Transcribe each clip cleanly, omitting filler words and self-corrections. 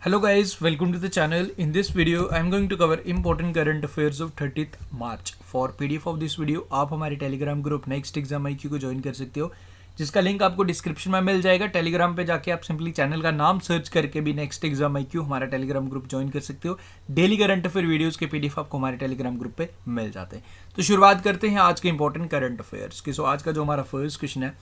Hello guys, welcome to the channel. In this video, I am going to cover important current affairs of 30th March. For PDF of this video, आप हमारे Telegram group next exam IQ को join कर सकते हो, जिसका link आपको description में मिल जाएगा। टेलीग्राम पे जाके आप सिंपली चैनल का नाम सर्च करके भी नेक्स्ट एग्जाम IQ हमारा टेलीग्राम ग्रुप ज्वाइन कर सकते हो। डेली करंट अफेयर वीडियोस के PDF आपको हमारे टेलीग्राम ग्रुप पे मिल जाते हैं। तो शुरुआत करते हैं आज के इंपॉर्टेंट करंट अफेयर्स की। सो आज का जो हमारा फर्स्ट क्वेश्चन है,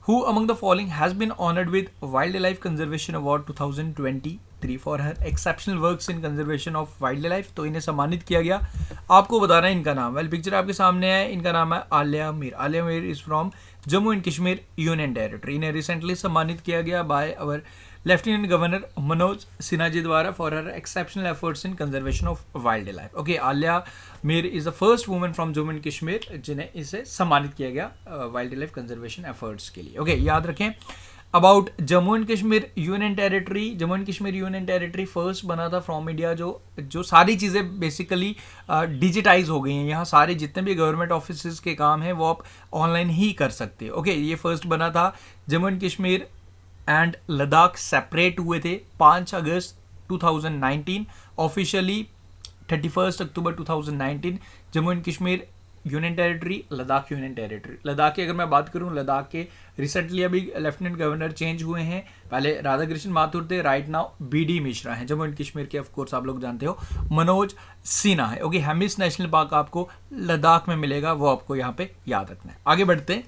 Who among the following has been honored with Wildlife Conservation Award 2023 for her exceptional works in conservation of wildlife? तो इन्हें सम्मानित किया गया। आपको बताना है इनका नाम। वेल पिक्चर आपके सामने है। इनका नाम है Aaliya Mir. Aaliya Mir is from Jammu and Kashmir union territory. इन्हें रिसेंटली सम्मानित किया गया by our lieutenant governor Manoj Sinha ji द्वारा for her exceptional efforts in conservation of wildlife. Okay, Aaliya Mir is the first women from Jammu and Kashmir जिन्हें इसे सम्मानित किया गया वाइल्ड लाइफ कंजर्वेशन एफर्ट्स के लिए। ओके, याद रखें about Jammu and Kashmir union territory. Jammu and Kashmir union territory first बना था फ्रॉम इंडिया, जो सारी चीज़ें बेसिकली डिजिटाइज हो गई हैं। यहाँ सारे जितने भी गवर्नमेंट ऑफिस के काम हैं वो आप ऑनलाइन ही कर सकते हो। ओके, ये फर्स्ट बना था। Jammu and Kashmir and Ladakh separate हुए थे 5 अगस्त 2019, officially 31 October 2019। Jammu and Kashmir union territory, Ladakh union territory. Ladakh की अगर मैं बात करूं, लद्दाख के रिसेंटली अभी लेफ्टिनेंट गवर्नर चेंज हुए हैं। पहले राधाकृष्ण माथुर थे, राइट नाउ BD मिश्रा हैं। जम्मू एंड कश्मीर के ऑफकोर्स आप लोग जानते हो मनोज सिन्हा है। ओके, हेमिस नेशनल पार्क आपको लद्दाख में मिलेगा, वो आपको यहाँ पे याद रखना है। आगे बढ़ते हैं।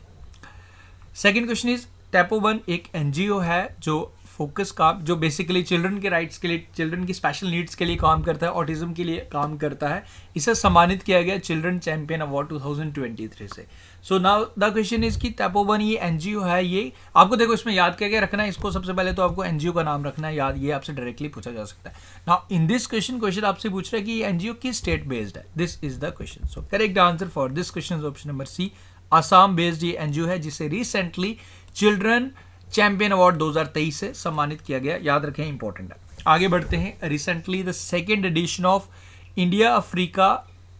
सेकेंड क्वेश्चन इज टैपोवन एक NGO है जो फोकस का जो बेसिकली चिल्ड्रन के राइट्स के लिए, चिल्ड्रन की स्पेशल नीड्स के लिए काम करता है, ऑटिज्म के लिए काम करता है। इसे सम्मानित किया गया चिल्ड्रन चैंपियन अवार्ड 2023 से। So now the question is कि टैपोवन ये NGO है, ये आपको देखो इसमें याद क्या क्या रखना है। इसको सबसे पहले तो आपको NGO का नाम रखना है याद, ये आपसे डायरेक्टली पूछा जा सकता है। नाउ इन दिस क्वेश्चन आपसे पूछ रहा है कि ये NGO किस स्टेट बेस्ड है। This is the question. So correct answer for this question option number C, Assam based ये NGO है जिसे रिसेंटली चिल्ड्रन चैंपियन अवार्ड 2023 से सम्मानित किया गया। याद रखें, इंपॉर्टेंट है। आगे बढ़ते हैं। Recently the second edition of India Africa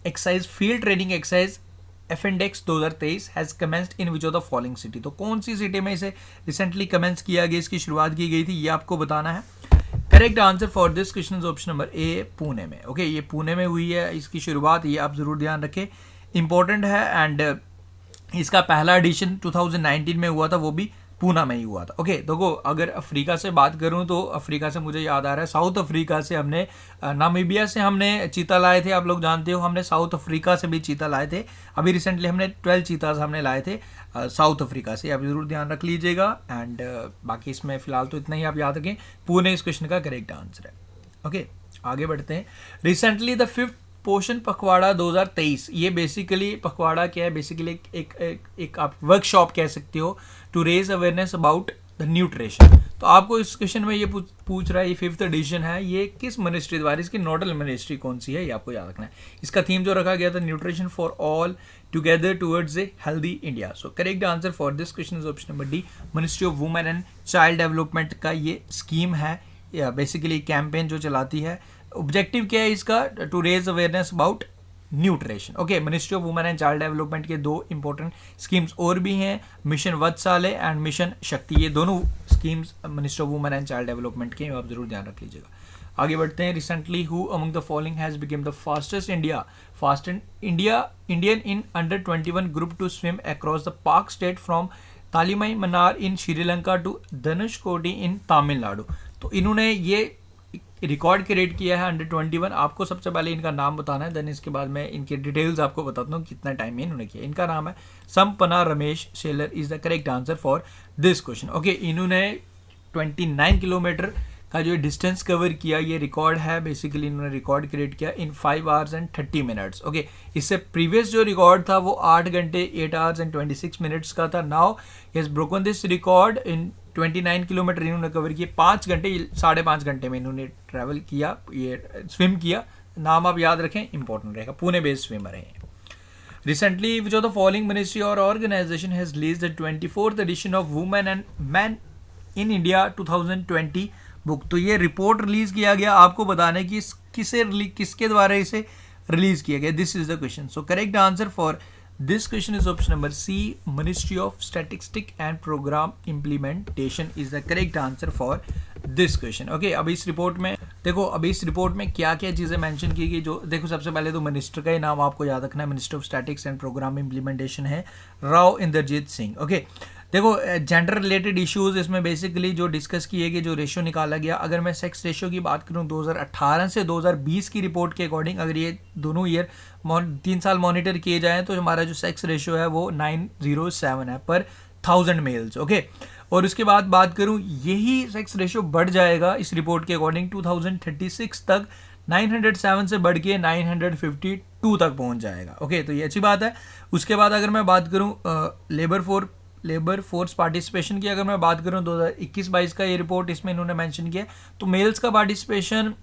exercise field training exercise FNDEX 2023 has commenced in which of the following city. तो कौन सी सिटी में इसे रिसेंटली कमेंस किया गया, इसकी शुरुआत की गई थी, ये आपको बताना है। Correct answer for this question is option number A, Pune में। ओके, ये पुणे में हुई है इसकी शुरुआत, ये आप जरूर ध्यान रखें, इंपॉर्टेंट है। एंड इसका पहला एडिशन 2019 में हुआ था, वो भी पूना में ही हुआ था। ओके, देखो अगर अफ्रीका से बात करूं तो अफ्रीका से मुझे याद आ रहा है, साउथ अफ्रीका से हमने नामीबिया से हमने चीता लाए थे, आप लोग जानते हो। हमने साउथ अफ्रीका से भी चीता लाए थे। अभी रिसेंटली हमने 12 चीताज हमने लाए थे साउथ अफ्रीका से, आप जरूर ध्यान रख लीजिएगा। एंड बाकी इसमें फिलहाल तो इतना ही आप याद रखें, पुणे इस क्वेश्चन का करेक्ट आंसर है। ओके, आगे बढ़ते हैं। रिसेंटली द 5th पोषण पखवाड़ा 2023, ये बेसिकली पखवाड़ा क्या है, बेसिकली एक आप वर्कशॉप कह सकते हो to raise awareness about the nutrition. तो आपको इस क्वेश्चन में ये पूछ रहा है, ये 5th एडिशन है, ये किस मिनिस्ट्री द्वारा, इसकी नोडल मिनिस्ट्री कौन सी है, ये आपको याद रखना है। इसका थीम जो रखा गया था, nutrition for all together towards a healthy India. So correct answer for this question is option number D, ministry of women and child development का ये स्कीम है, बेसिकली कैंपेन जो चलाती है। ऑब्जेक्टिव क्या है इसका, to raise awareness about nutrition. Okay, ministry of women and child development के 2 इंपॉर्टेंट स्कीम्स और भी हैं, मिशन वत्साले एंड मिशन शक्ति। ये दोनों schemes ministry of women and child development के, आप जरूर ध्यान रख लीजिएगा। आगे बढ़ते हैं। Recently who among the following has become the fastest Indian in under 21 group to swim across the Palk strait from Talaimannar in Sri Lanka to Dhanushkodi in Tamil Nadu. तो इन्होंने ये रिकॉर्ड क्रिएट किया है अंडर 21। आपको सबसे पहले इनका नाम बताना है, देन इसके बाद मैं इनके डिटेल्स आपको बताता हूँ कितना टाइम में इन्होंने किया। इनका नाम है Sampana Ramesh Shelar is the correct answer for this question. Okay, इन्होंने 29 किलोमीटर का जो डिस्टेंस कवर किया, ये रिकॉर्ड है। बेसिकली इन्होंने रिकॉर्ड क्रिएट किया इन 5 hours and 30 minutes। ओके, इससे प्रीवियस जो रिकॉर्ड था वो 8 घंटे 8 hours and 26 minutes का था। Now he has broken this record in 29 kilometre इन्होंने कवर किए 5 घंटे 5.5 घंटे में इन्होंने ट्रैवल किया, ये स्विम किया। नाम आप याद रखें, इंपॉर्टेंट रहेगा, पुणे बेस्ड स्विमर है। Recently which of the following ministry और organisation has released the 24th edition of women and man in India 2020 book. तो ये रिपोर्ट रिलीज किया गया, आपको बताना है कि किसके द्वारा इसे रिलीज किया गया। This is the question. So correct answer for this question is option number C, ministry of statistic and programme implementation is the correct answer for this question. Okay, अब इस रिपोर्ट में देखो अभी इस रिपोर्ट में क्या क्या चीज़ें मेंशन की गई, जो देखो सबसे पहले तो मिनिस्टर का ही नाम आपको याद रखना है, minister of statics and programme implementation है राव इंद्रजीत सिंह। ओके, देखो जेंडर रिलेटेड इश्यूज इसमें बेसिकली जो डिस्कस किए गए, जो रेशियो निकाला गया, अगर मैं सेक्स रेशियो की बात करूं 2018 से 2020 की रिपोर्ट के अकॉर्डिंग, अगर ये दोनों ईयर 3 साल मॉनिटर किए जाएँ तो हमारा जो सेक्स रेशियो है वो 907 है पर 1000 मेल्स। ओके, और उसके बाद बात करूं यही सेक्स रेशियो बढ़ जाएगा इस रिपोर्ट के अकॉर्डिंग 2036 तक 907 से बढ़ के 952 तक पहुंच जाएगा। ओके, तो ये अच्छी बात है। उसके बाद अगर मैं बात करूं लेबर फोर्स पार्टिसिपेशन की, अगर मैं बात करूं 2021-22 का ये रिपोर्ट, इसमें इन्होंने मेंशन किया तो मेल्स का पार्टिसिपेशन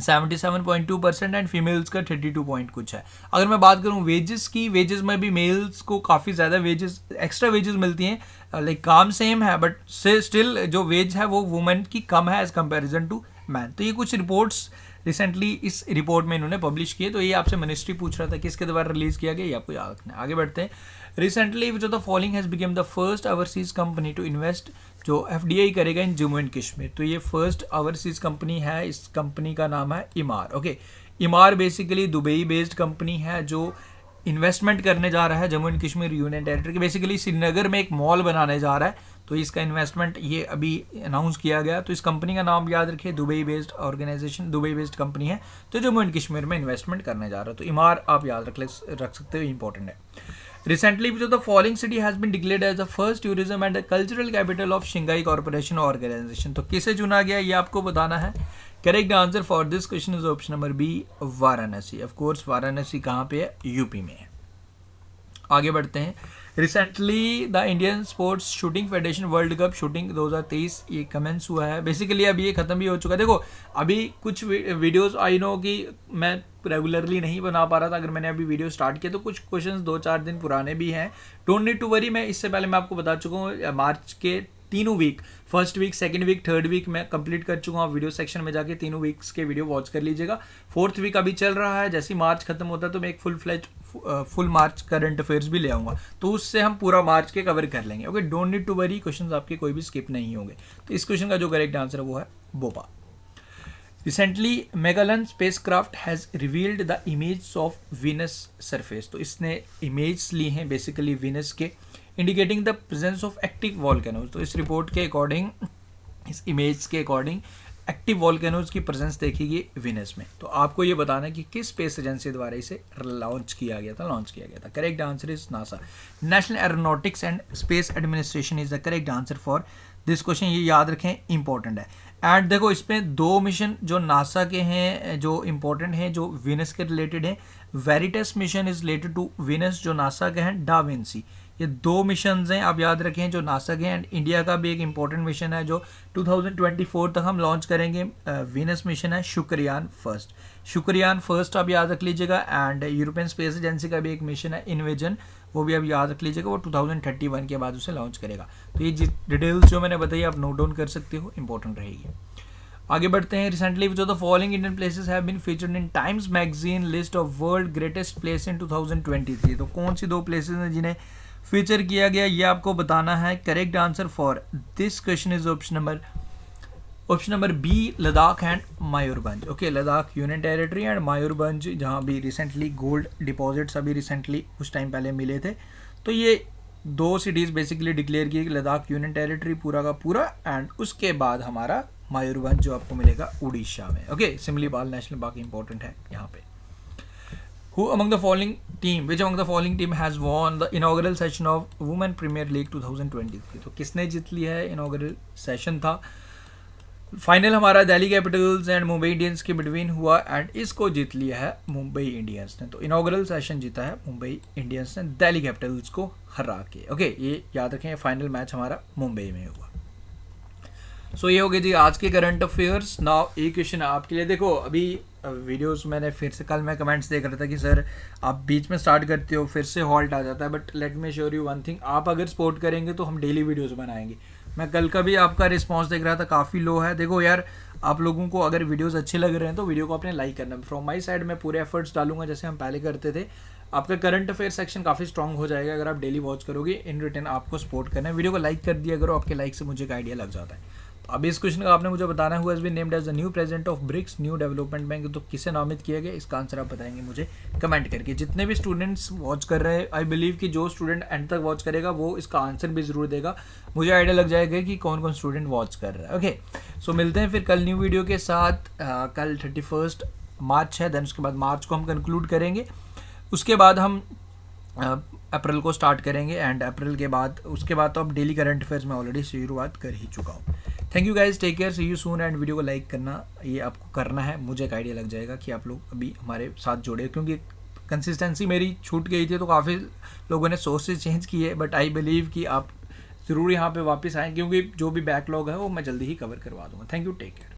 77.2% एंड फीमेल्स का 32 पॉइंट कुछ है। अगर मैं बात करूं वेजेस की, वेजेस में भी मेल्स को काफ़ी ज़्यादा वेजेस, एक्स्ट्रा वेजेस मिलती हैं, लाइक काम सेम है बट से स्टिल जो वेज है वो वुमेन की कम है एज कंपैरिजन टू मैन। तो ये कुछ रिपोर्ट्स रिसेंटली इस रिपोर्ट में इन्होंने पब्लिश किए, तो ये आपसे मिनिस्ट्री पूछ रहा था किसके द्वारा रिलीज किया गया, ये आपको याद रखना है। आगे बढ़ते हैं। Recently which of the following has become the first overseas company to invest, जो एफडीआई करेगा इन जम्मू एंड कश्मीर, तो ये फर्स्ट ओवरसीज कंपनी है, इस कंपनी का नाम है इमार। Okay, इमार basically Dubai based company है जो इन्वेस्टमेंट करने जा रहा है Jammu and Kashmir union territory के, बेसिकली श्रीनगर में एक मॉल बनाने जा रहा है, तो इसका इन्वेस्टमेंट ये अभी अनाउंस किया गया। तो इस कंपनी का नाम याद रखिए, Dubai based organisation, Dubai based company है तो जम्मू एंड कश्मीर में इन्वेस्टमेंट करने जा रहा है, तो इमार आप याद रख सकते हो, इंपॉर्टेंट है। रिसेंटली जो the following city has been declared as the first tourism and the cultural capital of Shanghai corporation organisation, तो किसे चुना गया ये आपको बताना है। Correct answer for this question is option number B, Varanasi. Of course Varanasi कहाँ पे है, यूपी में है। आगे बढ़ते हैं। Recently the Indian sports shooting federation world cup shooting 2023 ये कमेंस हुआ है, बेसिकली अभी ये खत्म भी हो चुका है। देखो अभी कुछ वीडियोस आई नो कि मैं रेगुलरली नहीं बना पा रहा था, अगर मैंने अभी वीडियो स्टार्ट किया तो कुछ क्वेश्चंस 2-4 दिन पुराने भी हैं, डोंट नीड टू वरी। मैं इससे पहले मैं आपको बता चुका हूँ मार्च के तीनों week, first week, second week, third week मैं कंप्लीट कर चुका हूँ। वीडियो सेक्शन में जाके तीनों वीक्स के वीडियो वॉच कर लीजिएगा। फोर्थ वीक अभी चल रहा है, जैसे मार्च खत्म होता है तो मैं एक फुल मार्च करंट अफेयर्स भी ले आऊँगा, तो उससे हम पूरा मार्च के कवर कर लेंगे। Okay, don't need to worry, question आपके कोई भी स्किप नहीं होंगे। तो इस क्वेश्चन का जो करेक्ट आंसर है वो है Bhopal. Recently Magellan spacecraft has revealed the image of Venus surface, तो इसने इमेज ली हैं बेसिकली वीनस के, indicating the presence of active volcanoes. तो इस रिपोर्ट के अकॉर्डिंग, इस इमेज के अकॉर्डिंग एक्टिव वॉल्केनोज की प्रेजेंस देखी गई वीनस में। तो आपको ये बताना है कि किस स्पेस एजेंसी द्वारा इसे लॉन्च किया गया था। Correct answer is NASA, national aeronautics and space administration is the correct answer for this question. ये याद रखें, इंपॉर्टेंट है। एंड देखो इसमें 2 मिशन जो नासा के हैं जो इंपॉर्टेंट हैं, जो वीनस के रिलेटेड हैं। Veritas mission is related to Venus जो नासा के हैं, डा विंसी, ये 2 मिशन हैं आप याद रखें जो नासा के हैं। एंड इंडिया का भी एक इंपॉर्टेंट मिशन है जो 2024 तक हम लॉन्च करेंगे, वीनस मिशन है शुक्रयान फर्स्ट आप याद रख लीजिएगा। एंड यूरोपियन स्पेस एजेंसी का भी एक मिशन है इन्वेजन, वो भी आप याद रख लीजिएगा, वो 2031 के बाद उसे लॉन्च करेगा। तो ये डिटेल्स जो मैंने बताई आप नोट डाउन कर सकते हो, इंपॉर्टेंट रहेगी। आगे बढ़ते हैं। रिसेंटली जो the following Indian places have been featured in Times magazine list of world greatest place in 2023, तो कौन सी 2 प्लेसेस हैं जिन्हें फीचर किया गया ये आपको बताना है। Correct answer for this question is option number B, Ladakh and Mayurbhanj. Okay, Ladakh union territory and Mayurbhanj जहाँ भी रिसेंटली गोल्ड डिपॉजिट्स अभी रिसेंटली कुछ टाइम पहले मिले थे, तो ये 2 सिटीज़ बेसिकली डिक्लेयर की, लद्दाख यूनियन टेरिटरी पूरा का पूरा, एंड उसके बाद हमारा मयूरभंज जो आपको मिलेगा उड़ीसा में। Okay, Similipal national park important है यहाँ पे। Which among the following team has won the inaugural session of Women Premier League 2023, तो किसने जीत लिया है, इनॉग्रल सेशन था, फाइनल हमारा Delhi Capitals and Mumbai Indians के बिटवीन हुआ एंड इसको जीत लिया है मुंबई इंडियंस ने। तो इनॉग्रल सेशन जीता है मुंबई इंडियंस ने दिल्ली कैपिटल्स को हरा के। ओके, ये याद रखें, फाइनल मैच हमारा मुंबई में हुआ। सो ये हो गए जी आज के करंट अफेयर्स। नाउ एक क्वेश्चन आपके लिए, देखो अभी वीडियोस मैंने फिर से, कल मैं कमेंट्स देख रहा था कि सर आप बीच में स्टार्ट करते हो फिर से हॉल्ट आ जाता है, but let me sure you one thing, आप अगर सपोर्ट करेंगे तो हम डेली वीडियोस बनाएंगे। मैं कल का भी आपका रिस्पांस देख रहा था, काफ़ी लो है। देखो यार, आप लोगों को अगर वीडियोस अच्छे लग रहे हैं तो वीडियो को अपने लाइक करना। फ्रॉम माई साइड मैं पूरे एफर्ट्स डालूंगा जैसे हम पहले करते थे। आपका करंट अफेयर सेक्शन काफ़ी स्ट्रांग हो जाएगा अगर आप डेली वॉच करोगे। इन रिटर्न आपको सपोर्ट करना है, वीडियो को लाइक कर दिया करो, आपके लाइक से मुझे एक आइडिया लग जाता है। अब इस क्वेश्चन का आपने मुझे बताना है, who has been named as the new president of BRICS new development bank, तो किसे नामित किया गया, इसका आंसर आप बताएंगे मुझे कमेंट करके। जितने भी स्टूडेंट्स वॉच कर रहे हैं, आई बिलीव कि जो स्टूडेंट एंड तक वॉच करेगा वो इसका आंसर भी जरूर देगा, मुझे आइडिया लग जाएगा कि कौन कौन स्टूडेंट वॉच कर रहा है। ओके, सो मिलते हैं फिर कल न्यू वीडियो के साथ। कल 31 मार्च है, देन उसके बाद मार्च को हम कंक्लूड करेंगे, उसके बाद हम अप्रैल को स्टार्ट करेंगे, एंड अप्रैल के बाद उसके बाद तो अब डेली करंट अफेयर्स में ऑलरेडी शुरुआत कर ही चुका हूँ। Thank you guys, take care, see you soon. And video को लाइक करना, ये आपको करना है, मुझे एक आइडिया लग जाएगा कि आप लोग अभी हमारे साथ जुड़े, क्योंकि कंसिस्टेंसी मेरी छूट गई थी, तो काफ़ी लोगों ने सोर्सेज चेंज किए, बट आई बिलीव कि आप ज़रूर यहाँ पे वापस आएँ, क्योंकि जो भी बैकलॉग है वो मैं जल्दी ही कवर करवा दूँगा। Thank you, take care.